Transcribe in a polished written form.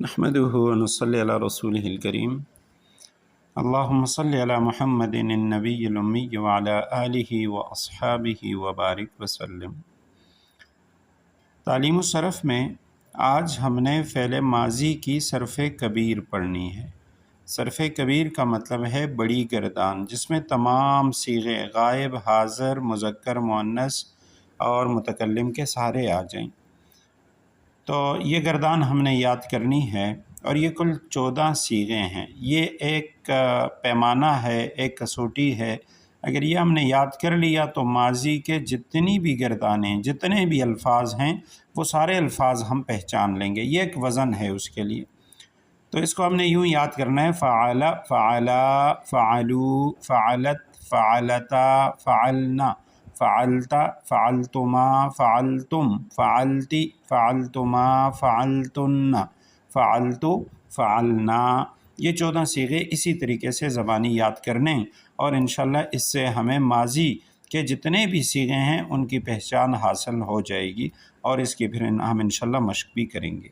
نحمده ونصلي على رسوله الكريم اللهم صل على محمد النبي الأمي وعلى آله وأصحابه وبارك وسلم۔ تعلیم الصرف میں آج ہم نے فعل ماضی کی صرف کبیر پڑھنی ہے۔ صرف کبیر کا مطلب ہے بڑی گردان، جس میں تمام صیغے غائب، حاضر، مذکر، مؤنث اور متکلم کے سارے آ جائیں۔ تو یہ گردان ہم نے یاد کرنی ہے، اور یہ کل 14 صیغے ہیں۔ یہ ایک پیمانہ ہے، ایک کسوٹی ہے۔ اگر یہ ہم نے یاد کر لیا تو ماضی کے جتنی بھی گردانیں، جتنے بھی الفاظ ہیں، وہ سارے الفاظ ہم پہچان لیں گے۔ یہ ایک وزن ہے اس کے لیے۔ تو اس کو ہم نے یوں یاد کرنا ہے: فعل، فعلا، فعلو، فعلت، فعلتا، فعلنا، فعلت، فعلتما، فعلتم، فعلتی، فعلتما، فعلتن، فعلتو، فعلنا۔ یہ 14 صیغے اسی طریقے سے زبانی یاد کرنے، اور انشاءاللہ اس سے ہمیں ماضی کے جتنے بھی صیغے ہیں ان کی پہچان حاصل ہو جائے گی، اور اس کی پھر ہم انشاءاللہ مشق بھی کریں گے۔